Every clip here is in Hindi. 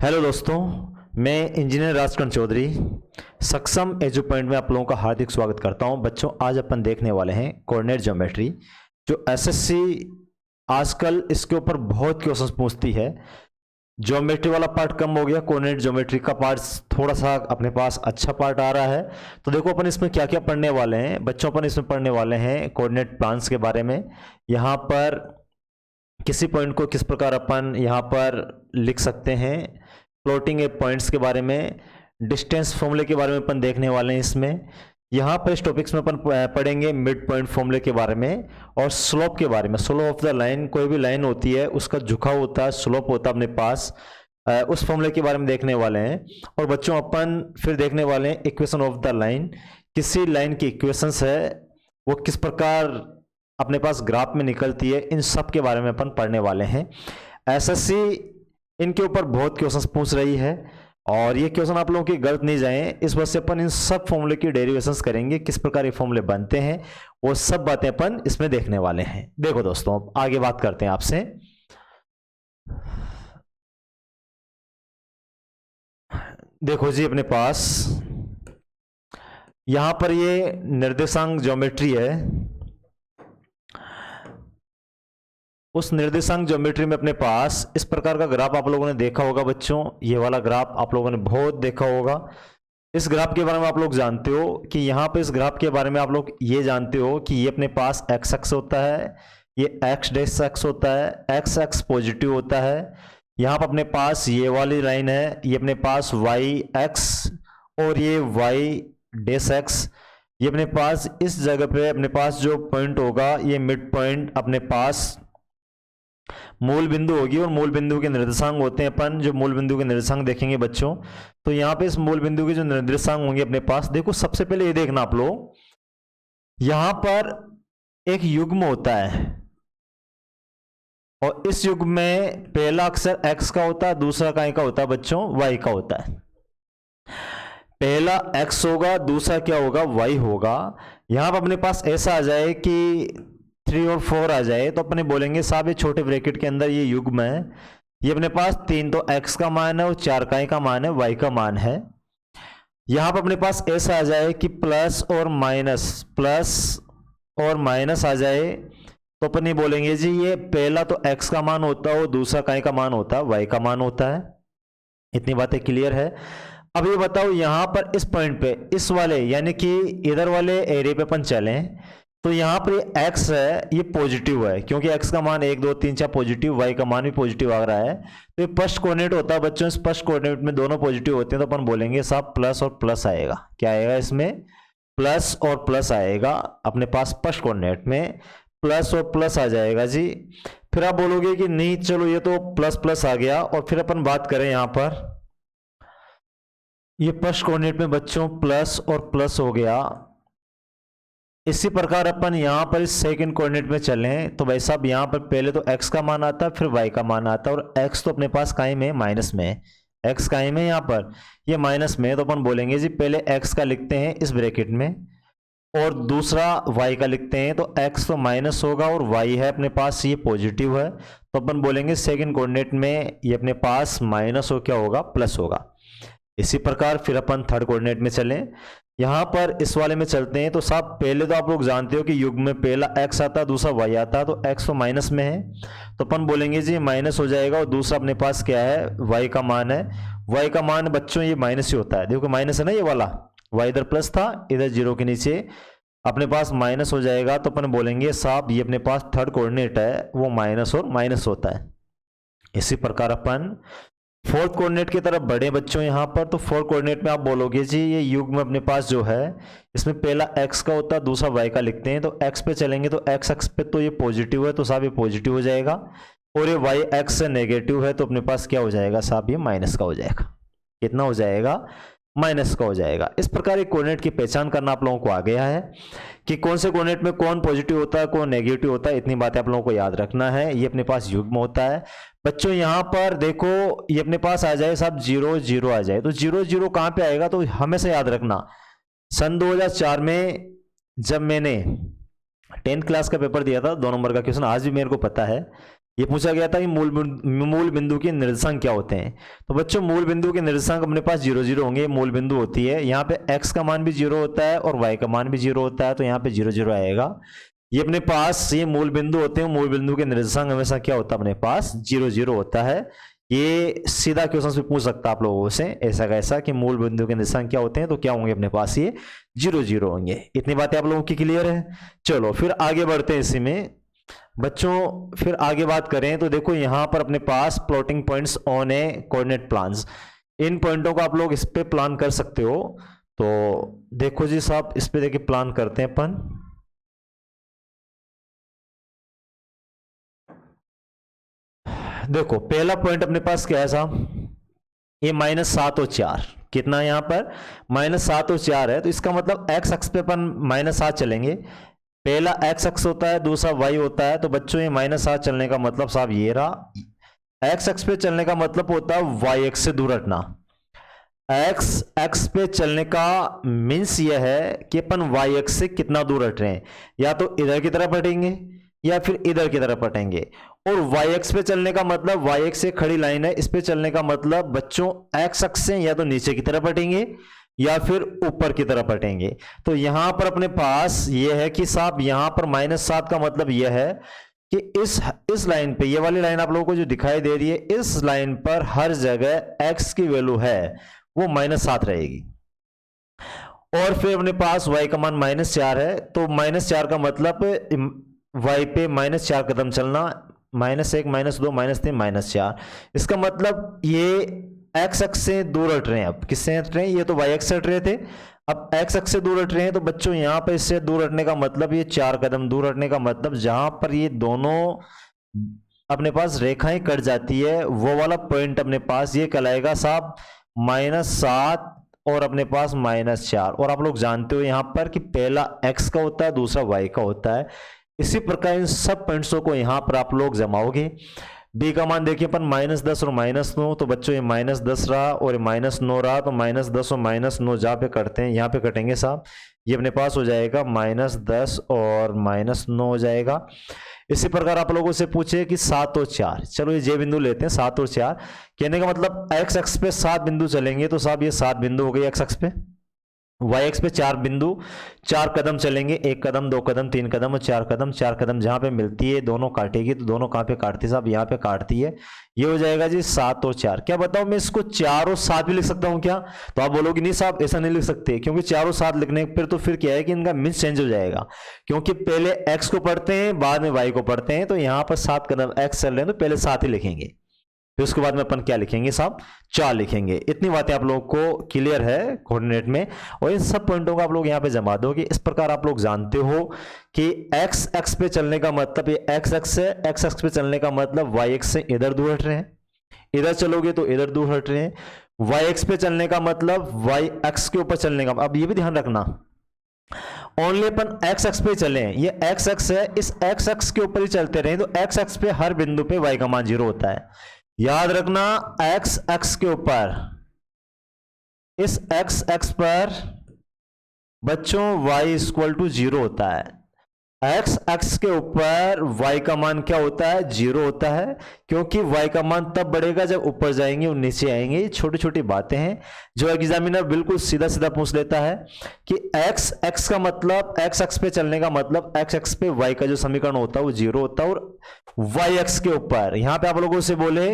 हेलो दोस्तों, मैं इंजीनियर राजकरण चौधरी सक्षम एजू पॉइंट में आप लोगों का हार्दिक स्वागत करता हूं। बच्चों, आज अपन देखने वाले हैं कोऑर्डिनेट ज्योमेट्री, जो एसएससी आजकल इसके ऊपर बहुत क्वेश्चंस पूछती है। ज्योमेट्री वाला पार्ट कम हो गया, कोऑर्डिनेट ज्योमेट्री का पार्ट थोड़ा सा अपने पास अच्छा पार्ट आ रहा है। तो देखो अपन इसमें क्या क्या पढ़ने वाले हैं बच्चों। अपन इसमें पढ़ने वाले हैं कोऑर्डिनेट प्लान्स के बारे में। यहाँ पर किसी पॉइंट को किस प्रकार अपन यहाँ पर लिख सकते हैं, प्लॉटिंग ए पॉइंट्स के बारे में, डिस्टेंस फॉर्मूले के बारे में अपन देखने वाले हैं इसमें। यहाँ पर इस टॉपिक्स में अपन पढ़ेंगे मिड पॉइंट फॉर्मूले के बारे में और स्लोप के बारे में। स्लोप ऑफ द लाइन, कोई भी लाइन होती है उसका झुकाव होता है, स्लोप होता है अपने पास, उस फॉर्मूले के बारे में देखने वाले हैं। और बच्चों अपन फिर देखने वाले हैं इक्वेशन ऑफ द लाइन। किसी लाइन की इक्वेशंस है वो किस प्रकार अपने पास ग्राफ में निकलती है, इन सब के बारे में अपन पढ़ने वाले हैं। एसएससी इनके ऊपर बहुत क्वेश्चंस पूछ रही है और ये क्वेश्चन आप लोगों की गलत नहीं जाए, इस वजह से अपन इन सब फॉर्मूले की डेरिवेशंस करेंगे, किस प्रकार ये फॉर्मूले बनते हैं वो सब बातें अपन इसमें देखने वाले हैं। देखो दोस्तों, आगे बात करते हैं आपसे। देखो जी, अपने पास यहां पर ये निर्देशांक ज्योमेट्री है। उस निर्देशांक ज्योमेट्री में अपने पास इस प्रकार का ग्राफ आप लोगों ने देखा होगा बच्चों। ये वाला ग्राफ आप लोगों ने बहुत देखा होगा। इस ग्राफ के बारे में आप लोग जानते हो कि यहाँ पे इस ग्राफ के बारे में आप लोग ये जानते हो कि ये अपने पास एक्स एक्स होता है, ये एक्स डैश एक्स होता है, एक्स एक्स पॉजिटिव होता है। यहाँ पर अपने पास ये वाली लाइन है, ये अपने पास वाई एक्स और ये वाई डैश एक्स। ये अपने पास इस जगह पे अपने पास जो पॉइंट होगा ये मिड पॉइंट अपने पास मूल बिंदु होगी और मूल बिंदु के निर्देशांक होते हैं। अपन जो मूल बिंदु के निर्देशांक देखेंगे बच्चों, तो यहाँ पे इस मूल बिंदु के जो निर्देशांक होंगे अपने पास, देखो सबसे पहले ये देखना आप लोग, यहां पर एक युग्म होता है और इस युग्म में पहला अक्षर x का होता है, दूसरा काय का होता है बच्चों, y का होता है। पहला x होगा, दूसरा क्या होगा, y होगा। यहां पर अपने पास ऐसा आ जाए कि 3 और 4 आ जाए तो अपने बोलेंगे साहब ये छोटे ब्रैकेट के अंदर ये युग्म है, ये अपने पास 3 तो x का मान है और 4 का मान है, y का मान है। यहां पर अपने पास ऐसा आ जाए कि प्लस और माइनस आ जाए तो अपन ये बोलेंगे जी ये पहला तो x का मान होता है और दूसरा का मान होता है, y का मान होता है। इतनी बातें क्लियर है। अब ये बताओ यहां पर इस पॉइंट पे इस वाले यानी कि इधर वाले एरिया पे अपन चलें तो यहाँ पर x है ये पॉजिटिव है, क्योंकि x का मान 1 2 3 4 पॉजिटिव, y का मान भी पॉजिटिव आ रहा है। तो ये फर्स्ट कोऑर्डिनेट होता है बच्चों, इस फर्स्ट कोऑर्डिनेट में दोनों पॉजिटिव होते हैं तो अपन बोलेंगे साहब प्लस और प्लस आएगा। क्या आएगा इसमें, प्लस और प्लस आएगा अपने पास फर्स्ट कोऑर्डिनेट में, प्लस और प्लस आ जाएगा जी। फिर आप बोलोगे कि नहीं चलो ये तो प्लस प्लस आ गया, और फिर अपन बात करें यहाँ पर ये फर्स्ट कोऑर्डिनेट में बच्चों प्लस और प्लस हो गया। इसी प्रकार अपन यहां पर इस सेकंड कोऑर्डिनेट में चलें तो भाई साहब यहां पर पहले तो x का मान आता है, फिर y का मान आता है, और x तो अपने पास काय में माइनस में है, x काय में यहां पर ये माइनस में है। तो अपन बोलेंगे जी पहले x का लिखते हैं इस ब्रैकेट में और दूसरा y का लिखते हैं, तो x तो माइनस होगा और y है अपने पास ये पॉजिटिव है, तो अपन बोलेंगे सेकंड कोऑर्डिनेट में ये अपने पास माइनस हो क्या होगा, प्लस होगा। इसी प्रकार फिर अपन थर्ड कोऑर्डिनेट में चलें, यहां पर इस वाले में चलते हैं। तो साहब पहले तो आप लोग जानते हो कि युग्म में पहला x आता है, दूसरा y आता है, तो x तो माइनस में है तो अपन बोलेंगे जी माइनस हो जाएगा, और दूसरा अपने पास क्या है, y का मान है। y का मान बच्चों ये माइनस ही होता है, देखो माइनस है ना ये वाला, y इधर प्लस था, इधर जीरो के नीचे अपने पास माइनस हो जाएगा। तो अपन बोलेंगे साहब ये अपने पास थर्ड कोऑर्डिनेट है वो माइनस और माइनस होता है। इसी प्रकार अपन फोर्थ कोऑर्डिनेट की तरफ बढ़े बच्चों यहाँ पर, तो फोर्थ कोऑर्डिनेट में आप बोलोगे जी ये युग्म अपने पास जो है इसमें पहला x का होता है, दूसरा y का लिखते हैं। तो x पे चलेंगे तो x एक्स पे तो ये पॉजिटिव है तो साहब ये पॉजिटिव हो जाएगा, और ये y एक्स से नेगेटिव है तो अपने पास क्या हो जाएगा साहब, ये माइनस का हो जाएगा। कितना हो जाएगा, माइनस का हो जाएगा। इस प्रकार एक कोऑर्डिनेट की पहचान करना आप लोगों को आ गया है कि कौन से कोऑर्डिनेट में कौन पॉजिटिव होता है कौन नेगेटिव होता है, इतनी बातें आप लोगों को याद रखना है। ये अपने पास युग्म होता है बच्चों। यहां पर देखो ये अपने पास आ जाए साहब 0 0 आ जाए, तो 0 0 कहां पे आएगा, तो हमेशा याद रखना सन 2004 में जब मैंने 10th क्लास का पेपर दिया था, 2 नंबर का क्वेश्चन आज भी मेरे को पता है, ये पूछा गया था कि मूल बिंदु के निर्देशांक क्या होते हैं। तो बच्चों मूल बिंदु के निर्देशांक अपने पास 0 0 होंगे, मूल बिंदु होती है। यहाँ पे x का मान भी 0 होता है और y का मान भी 0 होता है, तो यहाँ पे 0 0 आएगा। ये अपने पास ये मूल बिंदु होते हैं, मूल बिंदु के निर्देशांक हमेशा क्या होता है अपने पास 0 0 होता है। ये सीधा क्वेश्चन भी पूछ सकता है आप लोगों से ऐसा कैसा कि मूल बिंदु के निर्देशांक क्या होते हैं, तो क्या होंगे अपने पास ये 0 0 होंगे। इतनी बातें आप लोगों की क्लियर है। चलो फिर आगे बढ़ते हैं इसी में बच्चों। फिर आगे बात करें तो देखो यहां पर अपने पास plotting points on a coordinate planes, इन पॉइंटों को आप लोग इस पे प्लान कर सकते हो। तो देखो जी साहब इस पे देखिए प्लान करते हैं अपन। देखो पहला पॉइंट अपने पास क्या है साहब, ये -7 और 4, कितना है यहाँ पर -7 और 4 है। तो इसका मतलब x अक्ष पे अपन -7 चलेंगे। पहला x अक्ष होता है, दूसरा y होता है। तो बच्चों ये -7 चलने का मतलब साहब ये रहा, x अक्ष पे चलने का मतलब होता है y अक्ष से दूर हटना। x अक्ष पे चलने का मीन्स यह है कि अपन y अक्ष से कितना दूर हट रहे हैं, या तो इधर की तरफ हटेंगे या फिर इधर की तरफ हटेंगे। और y अक्ष पे चलने का मतलब y अक्ष से खड़ी लाइन है, इस पे चलने का मतलब बच्चों x अक्ष से या तो नीचे की तरफ हटेंगे या फिर ऊपर की तरफ हटेंगे। तो यहां पर अपने पास यह है कि साहब यहां पर -7 का मतलब यह है कि इस लाइन पे, ये वाली लाइन आप लोगों को जो दिखाई दे रही है, इस लाइन पर हर जगह x की वैल्यू है वो -7 रहेगी। और फिर अपने पास y का मान -4 है, तो -4 का मतलब y पे -4 कदम चलना, -1 -2 -3 -4। इसका मतलब ये x अक्ष से दूर हट रहे हैं। अब किससे हट रहे हैं, ये तो y अक्ष से हट रहे थे, अब x अक्ष से दूर हट रहे हैं। तो बच्चों यहाँ पर इससे दूर हटने का मतलब ये 4 कदम दूर हटने का मतलब जहां पर ये दोनों अपने पास रेखाएं कट जाती है वो वाला पॉइंट अपने पास ये कहलाएगा साहब -7 और अपने पास -4। और आप लोग जानते हो यहाँ पर कि पहला x का होता है, दूसरा y का होता है। इसी प्रकार इन सब पॉइंट्सों को यहां पर आप लोग जमाओगे। b का मान देखिए अपन -10 और -9, तो बच्चों ये -10 रहा और -9 रहा, तो -10 और -9 जहां पे कटते हैं यहाँ पे कटेंगे साहब, ये अपने पास हो जाएगा -10 और -9 हो जाएगा। इसी प्रकार आप लोगों से पूछे कि 7 और 4, चलो ये जे बिंदु लेते हैं 7 और 4, कहने का मतलब x अक्ष पे 7 बिंदु चलेंगे, तो साहब ये 7 बिंदु हो गए x अक्ष पे। y अक्ष पे 4 बिंदु, 4 कदम चलेंगे, 1 कदम 2 कदम 3 कदम और 4 कदम। 4 कदम जहां पे मिलती है दोनों काटेगी, तो दोनों कहां पे काटती है साहब, यहाँ पे काटती है। ये हो जाएगा जी 7 और 4। क्या बताऊं मैं इसको 4 और 7 भी लिख सकता हूं क्या, तो आप बोलोगे नहीं साहब ऐसा नहीं लिख सकते, क्योंकि 4 और 7 लिखने पर तो फिर क्या है कि इनका मीन्स चेंज हो जाएगा, क्योंकि पहले x को पढ़ते हैं बाद में y को पढ़ते हैं। तो यहाँ पर 7 कदम x चल रहे हैं तो पहले 7 ही लिखेंगे, फिर उसके बाद में अपन क्या लिखेंगे साहब 4 लिखेंगे। इतनी बातें आप लोगों को क्लियर है कोऑर्डिनेट में, और इन सब पॉइंटों को आप लोग यहाँ पे जमा दोगे। इस प्रकार आप लोग जानते हो कि x अक्ष पे चलने का मतलब ये x अक्ष है, x अक्ष पे चलने का मतलब y अक्ष से इधर दूर हट रहे हैं, इधर चलोगे तो इधर दूर हट रहे हैं। y अक्ष पे चलने का मतलब y अक्ष के ऊपर चलने का, अब ये भी ध्यान रखना ओनली अपन x अक्ष पे चले, ये x अक्ष है, इस x अक्ष के ऊपर ही चलते रहे, तो x अक्ष पे हर बिंदु पे y का मान 0 होता है। याद रखना x अक्ष के ऊपर, इस x अक्ष पर बच्चों y = 0 होता है। x अक्ष के ऊपर y का मान क्या होता है 0 होता है, क्योंकि y का मान तब बढ़ेगा जब ऊपर जाएंगे और नीचे आएंगे। ये छोटी छोटी बातें हैं जो एग्जामिनर बिल्कुल सीधा सीधा पूछ लेता है कि x अक्ष का मतलब, x अक्ष पे चलने का मतलब x अक्ष पे y का जो समीकरण होता है वो 0 होता है, और y अक्ष के ऊपर यहां पे आप लोगों से बोले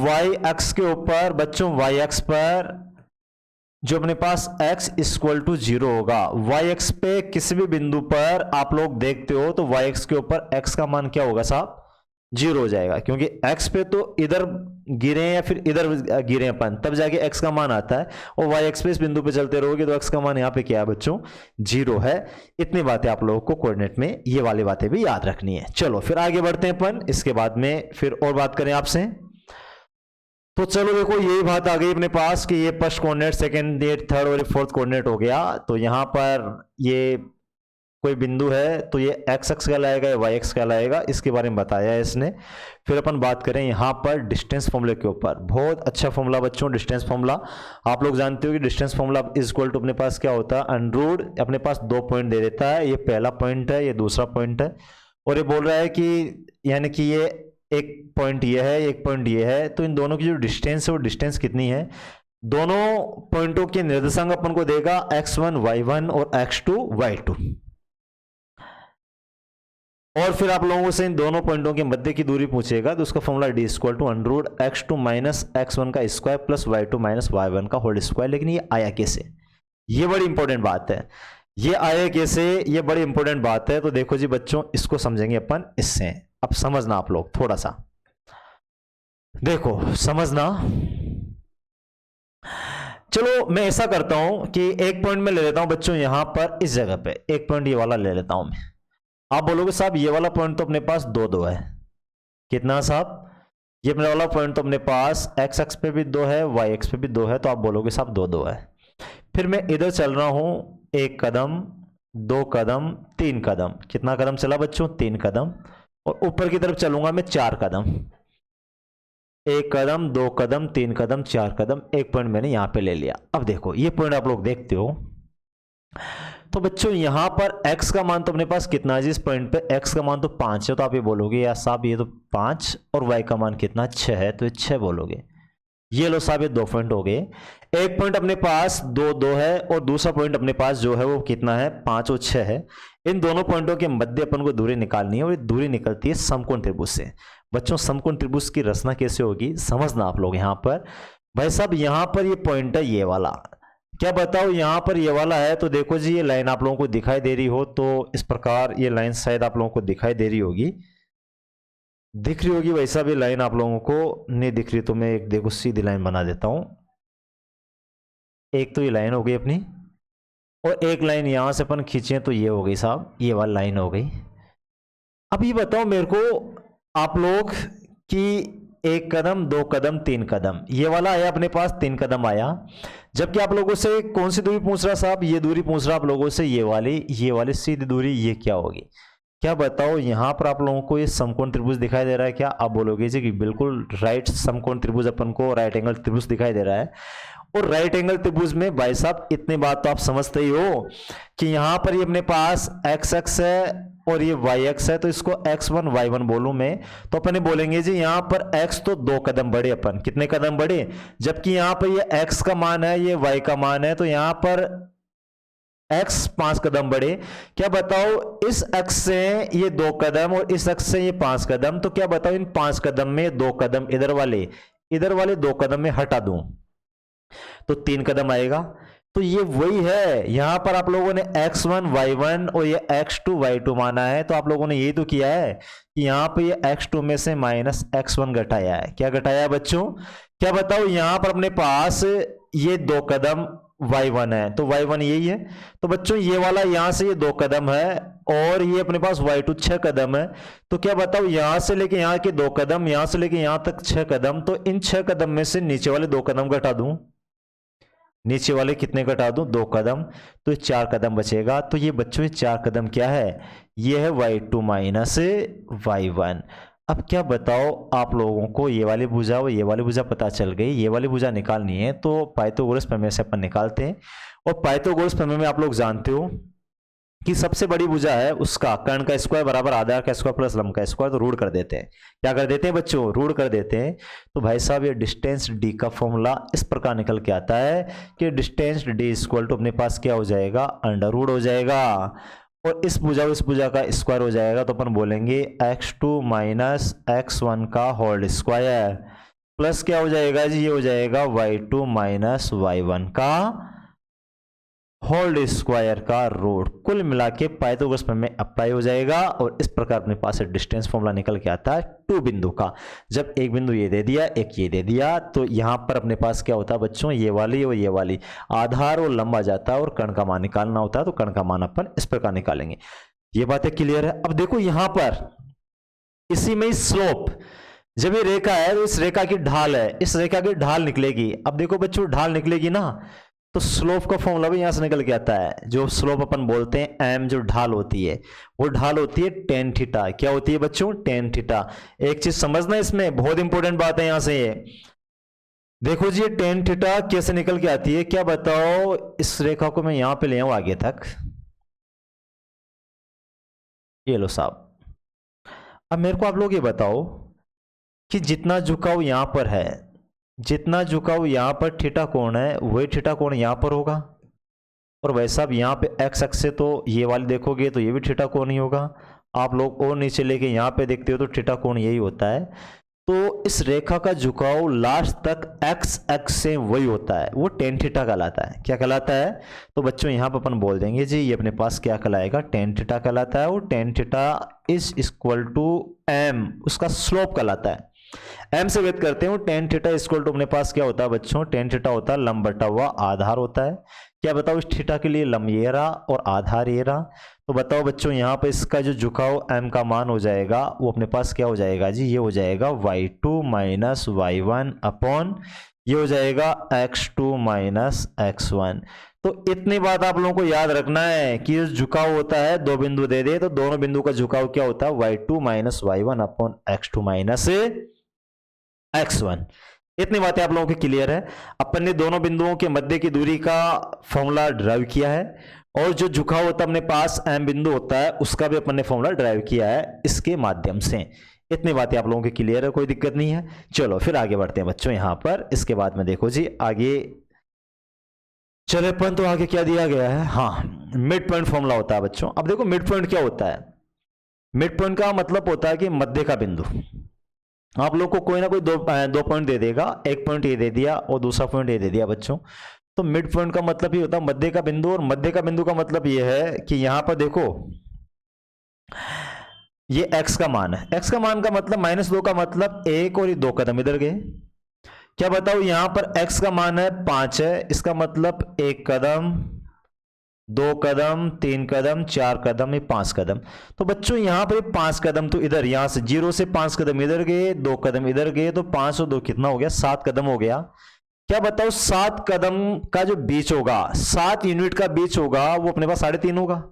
y अक्ष के ऊपर बच्चों, y अक्ष पर जो अपने पास x = 0 होगा। y अक्ष पे किसी भी बिंदु पर आप लोग देखते हो तो y अक्ष के ऊपर x का मान क्या होगा साहब 0 हो जाएगा, क्योंकि x पे तो इधर गिरे या फिर इधर गिरे अपन तब जाके x का मान आता है, और y अक्ष पे इस बिंदु पे चलते रहोगे तो x का मान यहाँ पे क्या है बच्चों 0 है। इतनी बातें आप लोगों को कोऑर्डिनेट में ये वाली बातें भी याद रखनी है। चलो फिर आगे बढ़ते हैं अपन, इसके बाद में फिर और बात करें आपसे। तो चलो देखो यही बात आ गई अपने पास कि ये फर्स्ट कोऑर्डिनेट, सेकंड, थर्ड और फोर्थ कोऑर्डिनेट हो गया। तो यहाँ पर ये कोई बिंदु है तो ये x अक्ष कहलाएगा या y अक्ष कहलाएगा, इसके बारे में बताया है इसने। फिर अपन बात करें यहाँ पर डिस्टेंस फॉर्मूले के ऊपर, बहुत अच्छा फॉर्मूला बच्चों डिस्टेंस फॉर्मूला। आप लोग जानते हो कि डिस्टेंस फॉर्मूला = अपने पास क्या होता है √, अपने पास 2 पॉइंट दे देता है, ये पहला पॉइंट है, ये दूसरा पॉइंट है, और ये बोल रहा है कि यानी कि ये एक पॉइंट ये है, एक पॉइंट ये है, तो इन दोनों की जो डिस्टेंस है वो डिस्टेंस कितनी है, दोनों पॉइंटों के निर्देशांक अपन को देगा x1 y1 और x2 y2। और फिर आप लोगों से इन दोनों पॉइंटों के मध्य की दूरी पूछेगा, तो उसका formula d equal to under x2 minus x1 का square plus y2 minus y1 का होल स्क्वायर। लेकिन ये आया कैसे, ये बड़ी इंपॉर्टेंट बात है, ये आया कैसे, ये बड़ी इंपॉर्टेंट बात है। तो देखो जी बच्चों, इसको समझेंगे अपन इससे। अब समझना आप लोग थोड़ा सा, देखो समझना। चलो मैं ऐसा करता हूं कि एक पॉइंट में ले लेता हूं बच्चों, यहां पर इस जगह पे एक पॉइंट ये वाला ले लेता हूं मैं। आप बोलोगे साहब ये वाला पॉइंट तो अपने पास दो दो है, कितना साहब, ये अपने वाला पॉइंट तो अपने पास एक्स एक्स पे भी दो है, वाई एक्स पे भी दो है, तो आप बोलोगे साहब दो दो है। फिर मैं इधर चल रहा हूं, एक कदम, दो कदम, तीन कदम, कितना कदम चला बच्चों, तीन कदम। और ऊपर की तरफ चलूंगा मैं चार कदम, एक कदम, दो कदम, तीन कदम, चार कदम, एक पॉइंट मैंने यहां पे ले लिया। अब देखो ये पॉइंट आप लोग देखते हो, तो बच्चों यहां पर x का मान तो अपने पास कितना है जी, इस पॉइंट पे x का मान तो 5 है, तो आप ये बोलोगे यार साहब ये तो 5, और y का मान कितना 6 है, तो ये 6 बोलोगे। ये लो साहब ये दो पॉइंट हो गए, एक पॉइंट अपने पास दो दो है, और दूसरा पॉइंट अपने पास जो है वो कितना है, 5 और 6 है। इन दोनों पॉइंटों के मध्य अपन को दूरी निकालनी है, और ये दूरी निकलती है समकोण त्रिभुज से। बच्चों समकोण त्रिभुज की रचना कैसे होगी समझना आप लोग। यहां पर भाई साहब यहां पर ये पॉइंट है ये वाला, क्या बताओ यहां पर ये वाला है, तो देखो जी ये लाइन आप लोगों को दिखाई दे रही हो, तो इस प्रकार ये लाइन शायद आप लोगों को दिखाई दे रही होगी, दिख रही होगी वैसा भी लाइन आप लोगों को नहीं दिख रही, तो मैं एक देखो सीधी लाइन बना देता हूं। एक तो ये लाइन हो गई अपनी, और एक लाइन यहां से अपन खींचे तो ये हो गई साहब, ये वाली लाइन हो गई। अब ये बताओ मेरे को आप लोग कि एक कदम, दो कदम, तीन कदम, ये वाला आया अपने पास, तीन कदम आया, जबकि आप लोगों से कौन सी दूरी पूछ रहा साहब, ये दूरी पूछ रहा आप लोगों से, ये वाली सीधी दूरी, ये क्या होगी। क्या बताओ यहां पर आप लोगों को ये समकोण त्रिभुज दिखाई दे रहा है क्या, आप बोलोगे जी कि बिल्कुल राइट समकोण त्रिभुज अपन को राइट एंगल त्रिभुज दिखाई दे रहा है। और राइट एंगल त्रिभुज में भाई साहब इतनी बात तो आप समझते ही हो कि यहां पर ये अपने पास एक्स एक्स है और ये वाई एक्स है, तो इसको x1 y1 बोलूं मैं, तो अपन बोलेंगे जी यहां पर x तो दो कदम बढ़े, अपन कितने कदम बढ़े, जबकि यहां पर ये x का मान है, ये y का मान है, तो यहां पर x 5 कदम बढ़े। क्या बताओ इस अक्ष से ये दो कदम और इस अक्ष से ये 5 कदम, तो क्या बताओ इन 5 कदम में दो कदम इधर वाले दो कदम में हटा दूं तो 3 कदम आएगा। तो ये वही है, यहां पर आप लोगों ने x1 y1 और ये x2 y2 माना है, तो आप लोगों ने यही तो किया है कि यहां पे ये x2 में से माइनस x1 घटाया है। क्या घटाया है बच्चों, क्या बताओ यहां पर अपने पास ये दो कदम y1 है, तो y1 यही है, तो बच्चों ये वाला यहां से ये दो कदम है, और ये अपने पास y2 6 कदम है, तो क्या बताओ यहां से लेके यहां के दो कदम, यहां से लेके यहां तक 6 कदम, तो इन 6 कदम में से नीचे वाले दो कदम घटा दूं, नीचे वाले कितने घटा दूं, दो कदम, तो 4 कदम बचेगा। तो ये बच्चों ये 4 कदम क्या है, ये है y2 माइनस y1। अब क्या बताओ आप लोगों को ये वाली भुजा और ये वाली भुजा पता चल गई, ये वाली भुजा निकालनी है, तो पाइथागोरस प्रमेय से अपन निकालते हैं। और पाइथागोरस प्रमेय में आप लोग जानते हो कि सबसे बड़ी भुजा है उसका कर्ण का स्क्वायर बराबर आधार का स्क्वायर प्लस लंब का स्क्वायर, तो रूट कर देते हैं। क्या कर देते हैं बच्चों, रूट कर देते हैं। तो भाई साहब ये डिस्टेंस डी का फॉर्मूला इस प्रकार निकल के आता है कि डिस्टेंस डी इक्वल टू अपने पास क्या हो जाएगा, अंडर रूट हो जाएगा, और इस भुजा का स्क्वायर हो जाएगा, तो अपन बोलेंगे x2 माइनस x1 का होल स्क्वायर प्लस क्या हो जाएगा जी, ये हो जाएगा y2 माइनस y1 का होल स्क्वायर का रूट। कुल मिला के पाइथागोरस प्रमेय अप्लाई हो जाएगा, और इस प्रकार अपने पास डिस्टेंस फॉर्मूला निकल के आता है टू बिंदु का। जब एक बिंदु ये दे दिया, एक ये दे दिया, तो यहां पर अपने पास क्या होता है बच्चों, ये वाली और ये वाली आधार और लंब आ जाता है, और कर्ण का मान निकालना होता है, तो कर्ण का मान अपन इस प्रकार निकालेंगे। ये बातें क्लियर है। अब देखो यहां पर इसी में स्लोप, जब ये रेखा है तो इस रेखा की ढाल है, इस रेखा की ढाल निकलेगी। अब देखो बच्चों ढाल निकलेगी ना, तो स्लोप का फॉर्मूला भी यहां से निकल के आता है। जो स्लोप अपन बोलते हैं एम, जो ढाल होती है वो ढाल होती है टेन थीटा। क्या होती है बच्चों, टेन थीटा। एक चीज समझना इसमें बहुत इंपॉर्टेंट बात है यहां से, ये देखो जी ये टेन थीटा कैसे निकल के आती है। क्या बताओ, इस रेखा को मैं यहां पे ले आऊं आगे तक, ये लो साहब, अब मेरे को आप लोग ये बताओ कि जितना झुकाव यहाँ पर है, जितना झुकाव यहाँ पर थीटा कोण है, वही थीटा कोण यहाँ पर होगा। और वैसा अब यहाँ पे एक्स अक्ष से तो ये वाली देखोगे तो ये भी थीटा कोण ही होगा। आप लोग और नीचे लेके यहाँ पे देखते हो तो थीटा कोण यही होता है। तो इस रेखा का झुकाव लास्ट तक एक्स अक्ष से वही होता है, वो टेन थीटा कहलाता है। क्या कहलाता है? तो बच्चों यहाँ पर अपन बोल देंगे जी, ये अपने पास क्या कहलाएगा? टेन थीटा कहलाता है। और tan theta is equal to m, उसका स्लोप कहलाता है। एम से व्यक्त करते हैं। टेन थीटा इक्वल टू अपने पास क्या होता है बच्चों? टेन थीटा होता है लंब बटा हुआ आधार होता है। क्या बताओ? इस थीटा के लिए लंब ये रहा और आधार ये रहा। तो बताओ बच्चों, यहाँ पे इसका जो झुकाव एम का मान हो जाएगा वो अपने पास क्या हो जाएगा जी? ये हो जाएगा y2 माइनस y1 अपॉन ये हो जाएगा x2 माइनस x1। तो इतनी बात आप लोगों को याद रखना है कि झुकाव होता है, दो बिंदु दे दे तो दोनों बिंदु का झुकाव क्या होता है? y2 minus y1 upon x2 minus x1। इतनी बातें आप लोगों की क्लियर है। अपन ने दोनों बिंदुओं के मध्य की दूरी का फॉर्मूला ड्राइव किया है, और जो झुकाव होता है अपने पास एम बिंदु होता है उसका भी अपन ने फॉर्मूला ड्राइव किया है इसके माध्यम से। इतनी बातें आप लोगों की क्लियर है, कोई दिक्कत नहीं है। चलो फिर आगे बढ़ते हैं बच्चों। यहां पर इसके बाद में देखो जी आगे चले अपन, तो आगे क्या दिया गया है? हाँ, मिड पॉइंट फॉर्मूला होता है बच्चों। अब देखो मिड पॉइंट क्या होता है? मिड पॉइंट का मतलब होता है कि मध्य का बिंदु। आप लोग को कोई ना कोई दो पॉइंट दे देगा, एक पॉइंट ये दे दिया और दूसरा पॉइंट ये दे दिया बच्चों। तो मिड पॉइंट का मतलब ये होता है मध्य का बिंदु। और मध्य का बिंदु का मतलब ये है कि यहां पर देखो ये x का मान है। x का मान का मतलब -2 का मतलब 1 और ये 2 कदम इधर गए। क्या बताओ? यहां पर x का मान है 5 है, इसका मतलब 1 कदम, 2 कदम, 3 कदम, 4 कदम, ये 5 कदम। तो बच्चों यहां पर 5 कदम तो इधर, यहां से 0 से 5 कदम इधर गए, 2 कदम इधर गए, तो 5 और 2 कितना हो गया? 7 कदम हो गया। क्या बताओ? 7 कदम का जो बीच होगा, 7 यूनिट का बीच होगा, वो अपने पास 3.5 होगा।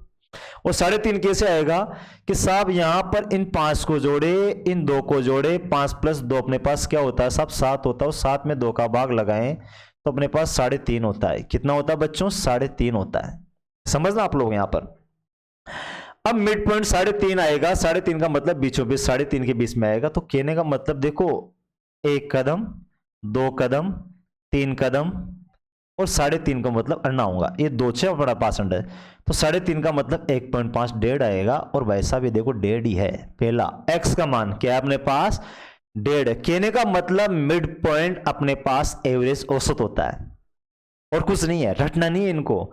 और 3.5 कैसे आएगा? कि साहब यहां पर इन 5 को जोड़े, इन 2 को जोड़े, 5 प्लस 2 अपने पास क्या होता है साहब? 7 होता है। 7 में 2 का भाग लगाएं तो अपने पास 3.5 होता है। कितना होता है बच्चों? 3.5 होता है। समझना आप लोग यहां पर। अब मिड पॉइंट 3.5 आएगा, 3.5 का मतलब बीचों बीच 3.5 के बीच में आएगा। तो कहने का मतलब देखो, 1 कदम, 2 कदम, 3 कदम और 3.5 का मतलब अन्ना होगा, ये 2 6 बड़ा पार्सेंट है। तो 3.5 का मतलब 1.5 1.5 आएगा। और वैसा भी देखो 1.5 ही है। पहला x का मान क्या है अपने पास? 1.5। कहने का मतलब मिड पॉइंट अपने पास एवरेज औसत होता है और कुछ नहीं है, रटना नहीं है इनको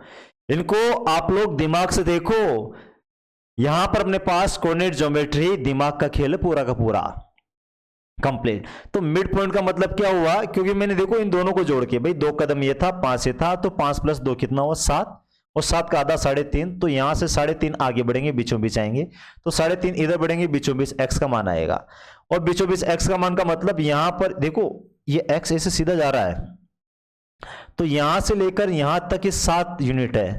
आप लोग दिमाग से देखो। यहां पर अपने पास कोऑर्डिनेट ज्योमेट्री दिमाग का खेल है पूरा का पूरा कंप्लीट। तो मिड पॉइंट का मतलब क्या हुआ? क्योंकि मैंने देखो इन दोनों को जोड़ के, भाई 2 कदम ये था, 5 ये था, तो 5 प्लस 2 कितना हुआ? 7, और 7 का आधा 3.5। तो यहां से 3.5 आगे बढ़ेंगे, बीचों बीच आएंगे, तो 3.5 इधर बढ़ेंगे, बीचों बीच x का मान आएगा। और बीचों बीच x का मान का मतलब यहां पर देखो ये x ऐसे सीधा जा रहा है, तो यहां से लेकर यहां तक ये 7 यूनिट है।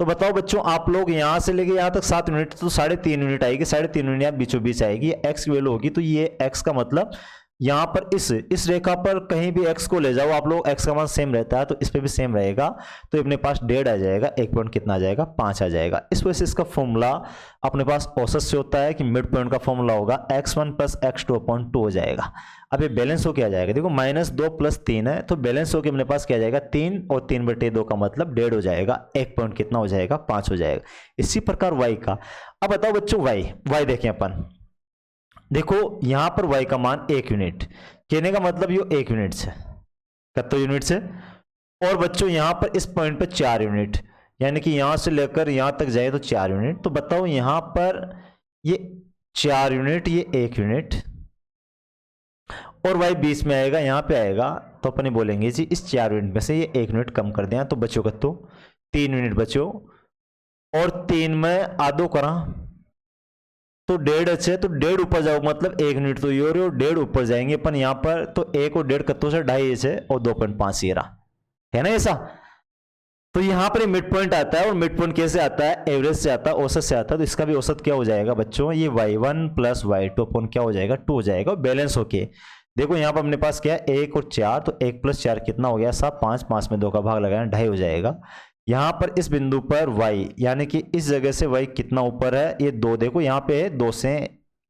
तो बताओ बच्चों, आप लोग यहां से लेके यहां तक 7 यूनिट, तो 3.5 यूनिट आएगी, 3.5 यूनिट यहाँ बीचों बीच आएगी, x की वैल्यू होगी। तो ये x का मतलब यहां पर इस रेखा पर कहीं भी x को ले जाओ आप लोग, x का मान सेम रहता है, तो इस पे भी सेम रहेगा। तो अपने पास 1.5 आ जाएगा, 1 पॉइंट कितना आ जाएगा? 5 आ जाएगा। इस वजह से इसका फॉर्मूला अपने पास औसत से होता है कि मिड पॉइंट का फॉर्मूला होगा x1 प्लस x2 अपॉन 2 हो जाएगा। अब ये बैलेंस हो क्या आ जाएगा? देखो -2 प्लस 3 है, तो बैलेंस हो के अपने पास क्या आ जाएगा? 3 और 3/2 का मतलब 1.5 हो जाएगा। 1 पॉइंट कितना हो जाएगा? 5 हो जाएगा। इसी प्रकार y का। अब बताओ बच्चों y देखें अपन, देखो यहां पर y का मान 1 यूनिट, कहने का मतलब ये 1 यूनिट से, कितने यूनिट से? और बच्चों यहां पर इस पॉइंट पे 4 यूनिट, यानी कि यहां से लेकर यहां तक जाए तो 4 यूनिट। तो बताओ यहां पर ये 4 यूनिट, ये 1 यूनिट, और y बीच में आएगा, यहां पे आएगा, तो अपन बोलेंगे जी इस 4 यूनिट में से ये 1 यूनिट कम कर दें, तो बच्चों का तो 3 यूनिट बचो, और 3 में आधो करा तो 1.5 अच्छे, तो 1.5 ऊपर जाओ, मतलब 1 यूनिट तो ये और 1.5 ऊपर जाएंगे अपन यहाँ पर, तो 1 और 1.5 कत्तों से 2.5 है, और 2.5 ये रहा, है ना ऐसा। तो यहाँ पर मिड पॉइंट आता है, और मिड पॉइंट कैसे आता है? एवरेज से आता है, औसत से आता है। तो इसका भी औसत क्या हो जाएगा बच्चों? ये y1 प्लस y2 अपन क्या हो जाएगा? 2 हो जाएगा। बैलेंस होके देखो यहाँ पर अपने पास क्या है? 1 और 4, तो 1 प्लस 4 कितना हो गया साहब? 5, 5 में 2 का भाग लगाना 2.5 हो जाएगा। यहां पर इस बिंदु पर y, यानी कि इस जगह से y कितना ऊपर है? ये 2, देखो यहां पे है 2 से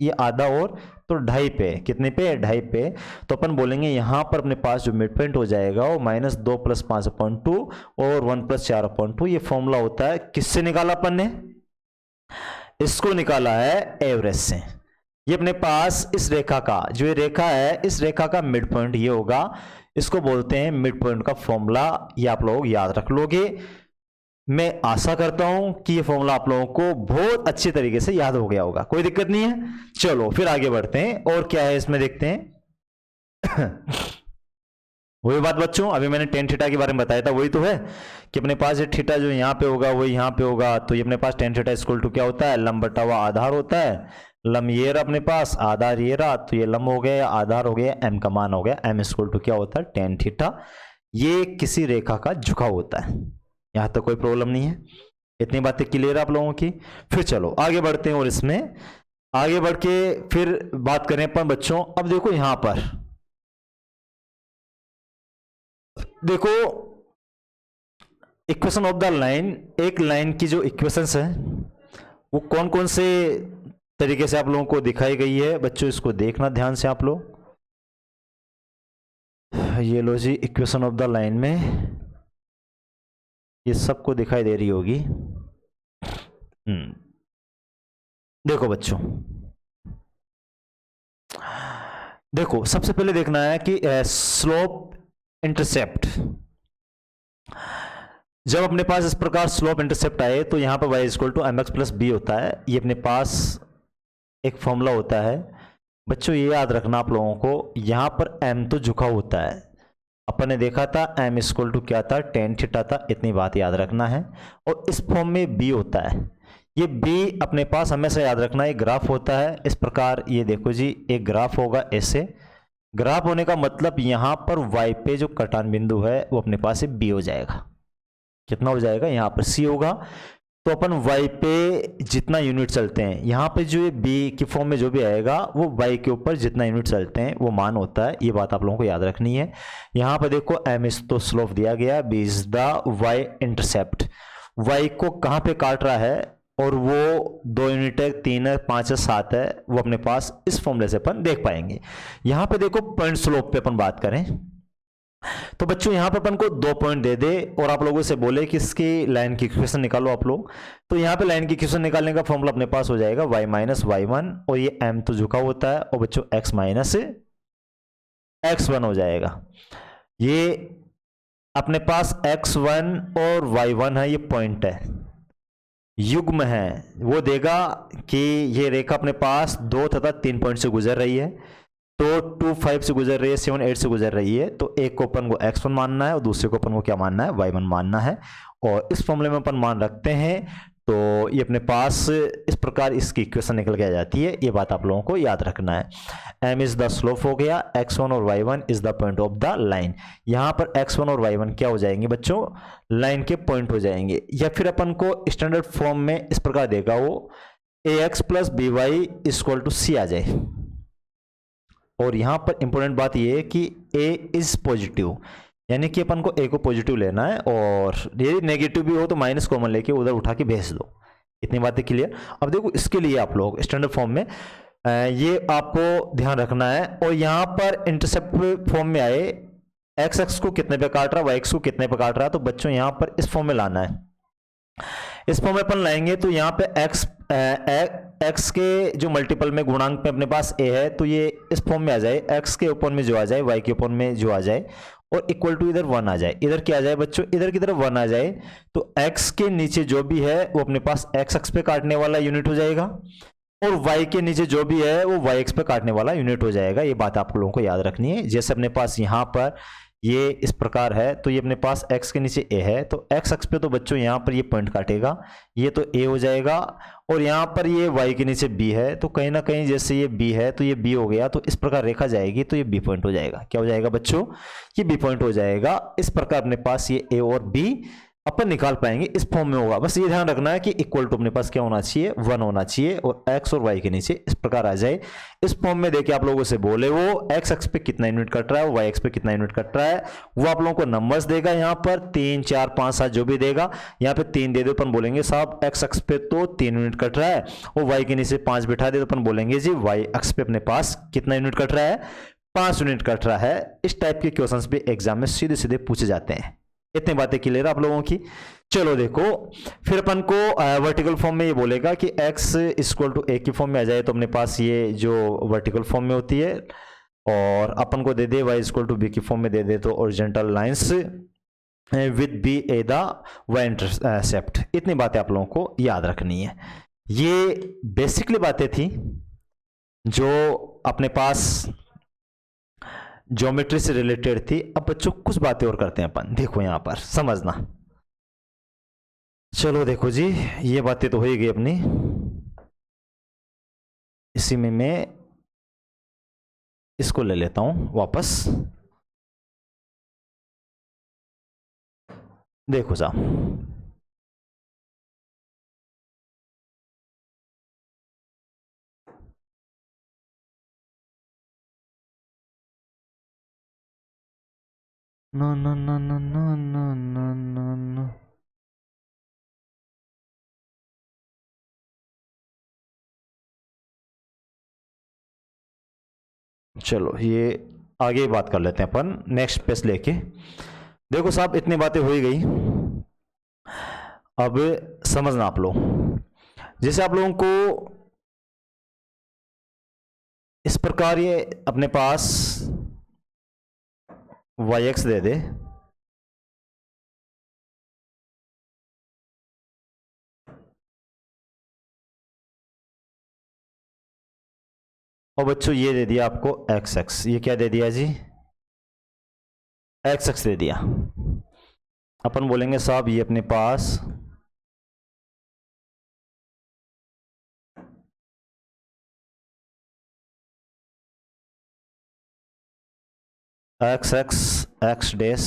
ये आधा और तो 2.5 पे, कितने पे 2.5 पे। तो अपन बोलेंगे यहाँ पर अपने पास जो मिड पॉइंट हो जाएगा वो -2 + 5/2 और 1 + 4/2। ये फॉर्मूला होता है, किससे निकाला अपन ने, इसको निकाला है एवरेज से। ये अपने पास इस रेखा का, जो ये रेखा है इस रेखा का मिड पॉइंट ये होगा, इसको बोलते हैं मिड पॉइंट का फॉर्मूला। ये आप लोग याद रख लोगे। मैं आशा करता हूं कि ये फॉर्मूला आप लोगों को बहुत अच्छी तरीके से याद हो गया होगा, कोई दिक्कत नहीं है। चलो फिर आगे बढ़ते हैं, और क्या है इसमें देखते हैं। वही बात बच्चों, अभी मैंने tan थीटा के बारे में बताया था, वही तो है कि अपने पास ये थीटा जो यहाँ पे होगा वही यहाँ पे होगा। तो ये अपने पास tan थीटा इक्वल टू क्या होता है, लंब बटा हुआ आधार होता है। लंब ये रहा अपने पास, आधार ये रहा, तो ये लंब हो गया, आधार हो गया, m का मान हो गया। m इक्वल टू क्या होता है, tan थीटा। ये किसी रेखा का झुकाव होता है। यहाँ तक कोई प्रॉब्लम नहीं है, इतनी बातें क्लियर है आप लोगों की। फिर चलो आगे बढ़ते हैं, और इसमें आगे बढ़ के फिर बात करें अपन बच्चों। अब देखो यहां पर देखो इक्वेशन ऑफ द लाइन, एक लाइन की जो इक्वेशंस है वो कौन कौन से तरीके से आप लोगों को दिखाई गई है बच्चों, इसको देखना ध्यान से आप लोग। ये लो जी इक्वेशन ऑफ द लाइन में ये सबको दिखाई दे रही होगी। देखो बच्चों, देखो सबसे पहले देखना है कि स्लोप इंटरसेप्ट। जब अपने पास इस प्रकार स्लोप इंटरसेप्ट आए तो यहां पर y = mx + b होता है। ये अपने पास एक फॉर्मूला होता है बच्चों, ये याद रखना आप लोगों को। यहां पर m तो झुका होता है, अपन ने देखा था m = क्या था, tan थीटा था, इतनी बात याद रखना है। और इस फॉर्म में b होता है, ये b अपने पास हमेशा याद रखना, एक ग्राफ होता है इस प्रकार। ये देखो जी एक ग्राफ होगा ऐसे, ग्राफ होने का मतलब यहां पर y पे जो कटान बिंदु है वो अपने पास b हो जाएगा। कितना हो जाएगा, यहां पर c होगा। तो अपन y पे जितना यूनिट चलते हैं, यहाँ पे जो ये b की फॉर्म में जो भी आएगा वो y के ऊपर जितना यूनिट चलते हैं वो मान होता है। ये बात आप लोगों को याद रखनी है। यहाँ पे देखो m इज तो स्लोप दिया गया, b is the y intercept. y को कहाँ पे काट रहा है, और वो 2 यूनिट है, 3 है, 5 है, 7 है, वो अपने पास इस फॉर्मूले से अपन देख पाएंगे। यहाँ पे देखो पॉइंट स्लोप पे अपन बात करें तो बच्चों यहाँ पर अपन को 2 पॉइंट दे दे और आप लोगों से बोले कि इसकी लाइन की इक्वेशन निकालो आप लोग। तो यहाँ पे लाइन की इक्वेशन निकालने का फॉर्मूला अपने पास हो जाएगा y - y1, और ये m तो झुका होता है, और बच्चों x - x1 हो जाएगा। ये अपने पास x1 और y1 है, ये पॉइंट है, युग्म है, वो देगा कि ये रेखा अपने पास 2 तथा 3 पॉइंट से गुजर रही है। तो 2, 5 से गुजर रही है, 7, 8 से गुजर रही है। तो एक को अपन को x1 मानना है और दूसरे को अपन को क्या मानना है, y1 मानना है। और इस फॉर्मूले में अपन मान रखते हैं तो ये अपने पास इस प्रकार इसकी इक्वेशन निकल के आ जाती है। ये बात आप लोगों को याद रखना है। m इज द स्लोप हो गया, x1 और y1 is the point of the line. यहाँ पर x1 और y1 क्या हो जाएंगे बच्चों, लाइन के पॉइंट हो जाएंगे। या फिर अपन को स्टैंडर्ड फॉर्म में इस प्रकार देगा वो ax + by = c आ जाए। और यहां पर इंपॉर्टेंट बात यह है कि a इज पॉजिटिव, यानी कि अपन को a को पॉजिटिव लेना है, और यदि नेगेटिव भी हो तो माइनस कॉमन लेके उधर उठा के भेज दो। इतनी बातें क्लियर। अब देखो इसके लिए आप लोग स्टैंडर्ड फॉर्म में ये आपको ध्यान रखना है। और यहां पर इंटरसेप्ट फॉर्म में आए एक्स एक्स को कितने पे काट रहा है, वाई एक्स को कितने पे काट रहा है, तो बच्चों यहां पर इस फॉर्म में लाना है। इस फॉर्म में अपन लाएंगे तो यहाँ पे x के जो मल्टीपल में गुणांक में अपने पास a है, तो ये इस फॉर्म में आ जाए, x के ऊपर में जो आ जाए, y के ऊपर में जो आ जाए, और इक्वल टू इधर 1 आ जाए। इधर क्या आ जाए बच्चों, इधर की तरफ 1 आ जाए। तो x के नीचे जो भी है वो अपने पास x एक्स पे काटने वाला यूनिट हो जाएगा, और y के नीचे जो भी है वो y एक्स पे काटने वाला यूनिट हो जाएगा। ये बात आप लोगों को याद रखनी है। जैसे अपने पास यहाँ पर ये इस प्रकार है, तो ये अपने पास x के नीचे a है, तो x अक्ष पे तो बच्चों यहाँ पर ये पॉइंट काटेगा, ये तो a हो जाएगा। और यहाँ पर ये y के नीचे b है, तो कहीं ना कहीं जैसे ये b है तो ये b हो गया, तो इस प्रकार रेखा जाएगी तो ये b पॉइंट हो जाएगा। क्या हो जाएगा बच्चों, ये b पॉइंट हो जाएगा। इस प्रकार अपने पास ये a और b अपन निकाल पाएंगे, इस फॉर्म में होगा। बस ये ध्यान रखना है कि इक्वल टू अपने पास क्या होना चाहिए, 1 होना चाहिए, और x और y के नीचे इस प्रकार आ जाए। इस फॉर्म में देखिए आप लोगों से बोले वो x अक्ष पे कितना यूनिट कट रहा है, y अक्ष पे कितना यूनिट कट रहा है, वो आप लोगों को नंबर्स देगा यहाँ पर 3 4 5 7 जो भी देगा। यहाँ पे 3 दे दो, अपन बोलेंगे साहब x अक्ष पे तो 3 यूनिट कट रहा है, और y के नीचे 5 बिठा दे तो अपन बोलेंगे जी y अक्ष पे अपने पास कितना यूनिट कट रहा है, 5 यूनिट कट रहा है। इस टाइप के क्वेश्चंस भी एग्जाम में सीधे सीधे पूछे जाते हैं। इतनी बातें क्लियर आप लोगों की। चलो देखो, फिर अपन को वर्टिकल फॉर्म में ये बोलेगा कि x इक्वल टू a की फॉर्म में आ जाए तो अपने पास ये जो वर्टिकल फॉर्म में होती है, और अपन को दे दे y इक्वल टू b की फॉर्म में दे दे तो horizontal lines with b a the y intercept. इतनी बातें आप लोगों को याद रखनी है। ये बेसिकली बातें थी जो अपने पास ज्योमेट्री से रिलेटेड थी। अब बच्चों कुछ बातें और करते हैं अपन, देखो यहां पर समझना। चलो देखो जी, ये बातें तो हो ही गई अपनी। इसी में मैं इसको ले लेता हूं वापस। देखो साहब, no no no no no no no no no, चलो ये आगे बात कर लेते हैं अपन नेक्स्ट पेज लेके। देखो साहब, इतनी बातें हो ही गई। अब समझना आप लोग, जैसे आप लोगों को इस प्रकार ये अपने पास yx दे दे, और बच्चों ये दे दिया आपको xx। ये क्या दे दिया जी, xx दे दिया। अपन बोलेंगे साहब ये अपने पास xx x डैश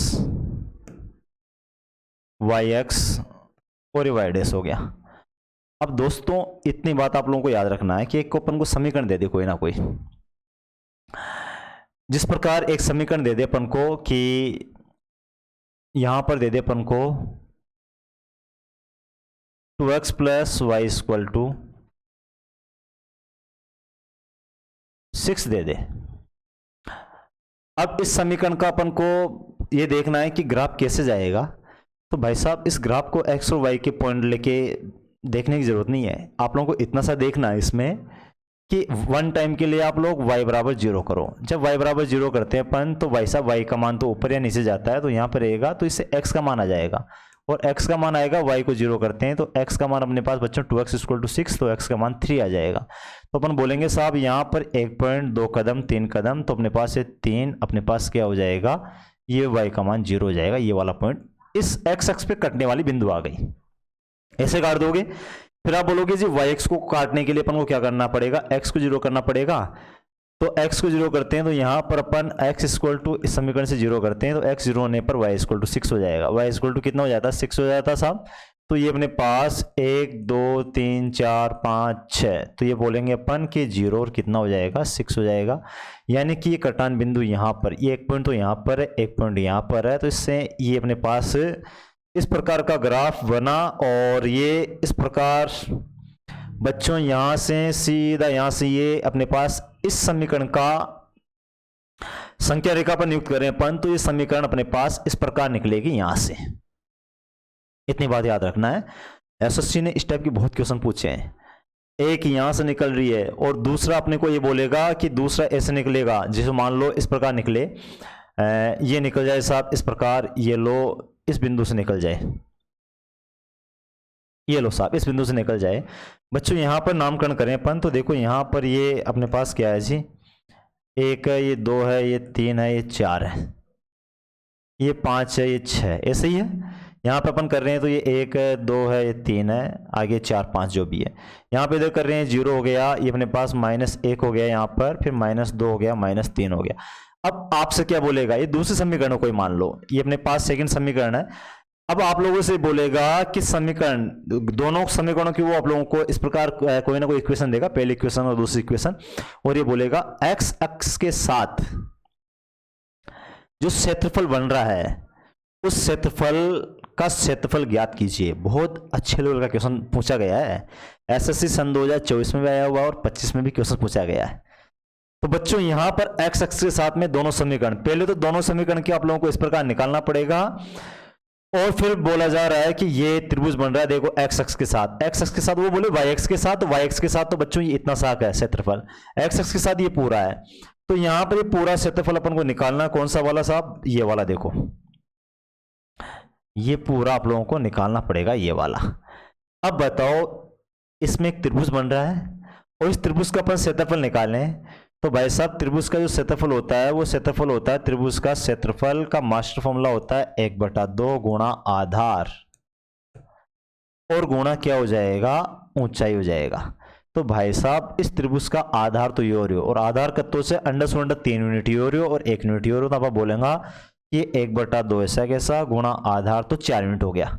yx और y डैश हो गया। अब दोस्तों इतनी बात आप लोगों को याद रखना है कि एक को अपन को समीकरण दे दे कोई ना कोई। जिस प्रकार एक समीकरण दे दे अपन को कि यहां पर दे दे अपन को 2x plus y equal to 6 दे दे। अब इस समीकरण का अपन को ये देखना है कि ग्राफ कैसे जाएगा। तो भाई साहब इस ग्राफ को x और y के पॉइंट लेके देखने की जरूरत नहीं है। आप लोगों को इतना सा देखना है इसमें कि वन टाइम के लिए आप लोग y बराबर 0 करो। जब y बराबर 0 करते हैं अपन तो भाई साहब y का मान तो ऊपर या नीचे जाता है, तो यहाँ पर रहेगा तो इससे x का मान आ जाएगा, और x का मान आएगा, y को 0 करते हैं तो x का मान अपने पास बच्चों 2x इक्वल टू 6, तो x का मान 3 आ जाएगा। तो अपन बोलेंगे साहब यहाँ पर 1 पॉइंट 2 कदम 3 कदम, तो अपने पास ये 3 अपने पास क्या हो जाएगा, ये y का मान 0 हो जाएगा। ये वाला पॉइंट इस x अक्ष पे कटने वाली बिंदु आ गई, ऐसे काट दोगे। फिर आप बोलोगे जी yx को काटने के लिए अपन को क्या करना पड़ेगा, x को 0 करना पड़ेगा। तो x को 0 करते हैं तो यहाँ पर अपन x इक्वल टू इस समीकरण से 0 करते हैं तो x 0 होने पर y इक्वल टू 6 हो जाएगा। y इक्वल टू कितना हो जाता है, 6 हो जाता है साहब। तो ये अपने पास 1 2 3 4 5 6, तो ये बोलेंगे अपन कि 0 और कितना हो जाएगा, 6 हो जाएगा। यानी कि ये कटान बिंदु यहाँ पर, ये 1 पॉइंट तो यहाँ पर है, 1 पॉइंट यहाँ पर है, तो इससे ये अपने पास इस प्रकार का ग्राफ बना। और ये इस प्रकार बच्चों यहाँ से सीधा यहाँ से ये अपने पास इस समीकरण का संख्या रेखा पर नियुक्त करें अपन, तो ये समीकरण अपने पास इस प्रकार निकलेगी यहाँ से। इतनी बात याद रखना है। एसएससी ने इस टाइप के बहुत क्वेश्चन पूछे हैं। एक यहां से निकल रही है और दूसरा अपने को ये बोलेगा कि दूसरा ऐसे निकलेगा, जैसे मान लो इस प्रकार निकले, ये निकल जाए साहब इस प्रकार, ये लो इस बिंदु से निकल जाए, ये लो साहब इस बिंदु से निकल जाए। बच्चों यहाँ पर नामकरण करें अपन, तो देखो यहाँ पर ये अपने पास क्या है जी, 1 है, ये 2 है, ये 3 है, ये 4 है, ये 5 है, ये 6 है, ऐसे ही है। यहाँ पे अपन कर रहे हैं तो ये 1 है, 2 है, ये 3 है, आगे 4 5 जो भी है। यहाँ पे इधर कर रहे हैं 0 हो गया, ये अपने पास -1 हो गया यहाँ पर, फिर -2 हो गया, -3 हो गया। अब आपसे क्या बोलेगा, ये दूसरे समीकरण को ही मान लो, ये अपने पास सेकंड समीकरण है। अब आप लोगों से बोलेगा कि समीकरण, दोनों समीकरणों की वो आप लोगों को इस प्रकार कोई ना कोई इक्वेशन देगा, पहली इक्वेशन और दूसरी इक्वेशन, और ये बोलेगा एक्स अक्ष के साथ जो क्षेत्रफल बन रहा है उस क्षेत्रफल का क्षेत्रफल ज्ञात कीजिए। बहुत अच्छे लेवल का क्वेश्चन पूछा गया है, एसएससी सन 2024 में भी आया हुआ और 25 में भी क्वेश्चन पूछा गया है। तो बच्चों यहां पर एक्स अक्ष के साथ में दोनों समीकरण, पहले तो दोनों समीकरण की आप लोगों को इस प्रकार निकालना पड़ेगा, और फिर बोला जा रहा है कि ये त्रिभुज बन रहा है, देखो एक्स अक्ष के साथ, एक्स अक्ष के साथ वो बोले वाई एक्स के साथ, तो वाई एक्स के साथ तो बच्चों ये इतना सा है क्षेत्रफल, एक्स अक्ष के साथ ये पूरा है, तो यहां पर ये पूरा क्षेत्रफल अपन को निकालना कौन सा वाला साहब, ये वाला, देखो ये पूरा आप लोगों को निकालना पड़ेगा, ये वाला। अब बताओ इसमें एक त्रिभुज बन रहा है और इस त्रिभुज का अपन क्षेत्रफल निकालें, तो भाई साहब त्रिभुज का जो क्षेत्रफल होता है वो क्षेत्रफल होता है, त्रिभुज का क्षेत्रफल का मास्टर फॉर्मूला होता है 1/2 गुणा आधार और गुणा क्या हो जाएगा, ऊंचाई हो जाएगा। तो भाई साहब इस त्रिभुज का आधार तो ये हो रही हो, और आधार कत्तों से अंडर 3 यूनिट ये हो रही हो और 1 यूनिट ये हो रही हो, तो आप बोलेंगा ये 1/2 ऐसा कैसा गुणा आधार, तो 4 यूनिट हो गया।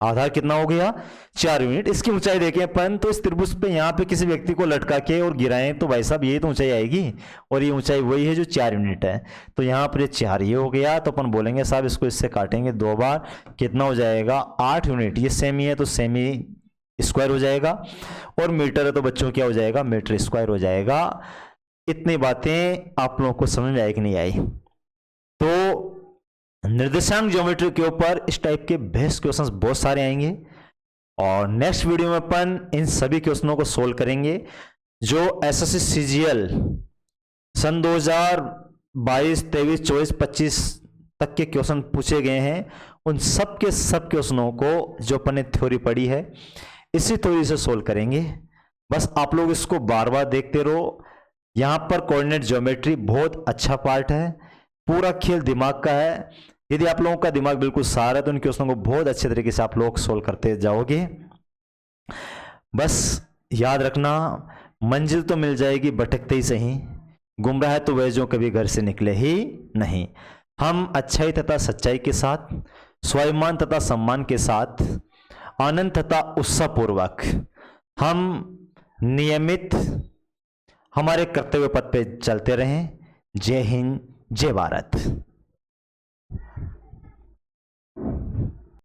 आधार कितना हो गया, 4 यूनिट। इसकी ऊंचाई देखें अपन, तो इस त्रिभुज पे यहाँ पे किसी व्यक्ति को लटका के और गिराएं तो भाई साहब ये तो ऊंचाई आएगी, और ये ऊंचाई वही है जो 4 यूनिट है। तो यहाँ पर ये 4 ये हो गया, तो अपन बोलेंगे साहब इसको इससे काटेंगे 2 बार, कितना हो जाएगा 8 यूनिट। ये सेमी है तो सेमी स्क्वायर हो जाएगा, और मीटर है तो बच्चों क्या हो जाएगा, मीटर स्क्वायर हो जाएगा। इतनी बातें आप लोगों को समझ में आई कि नहीं आई? तो निर्देशांक ज्योमेट्री के ऊपर इस टाइप के बेस्ट क्वेश्चंस बहुत सारे आएंगे, और नेक्स्ट वीडियो में अपन इन सभी क्वेश्चनों को सोल्व करेंगे जो एसएससी सीजीएल सन 2022, 23, 24, 25 तक के क्वेश्चन पूछे गए हैं। उन सब के सब क्वेश्चनों को जो अपन ने थ्योरी पढ़ी है इसी थ्योरी से सोल्व करेंगे। बस आप लोग इसको बार बार देखते रहो। यहां पर कोऑर्डिनेट ज्योमेट्री बहुत अच्छा पार्ट है, पूरा खेल दिमाग का है। यदि आप लोगों का दिमाग बिल्कुल साफ है तो उन क्वेश्चनों को बहुत अच्छे तरीके से आप लोग सोल्व करते जाओगे। बस याद रखना, मंजिल तो मिल जाएगी भटकते ही सही, गुमराह तो वह जो कभी घर से निकले ही नहीं। हम अच्छाई तथा सच्चाई के साथ, स्वाभिमान तथा सम्मान के साथ, आनंद तथा उत्साहपूर्वक हम नियमित हमारे कर्तव्य पथ पे चलते रहें। जय हिंद, जय भारत।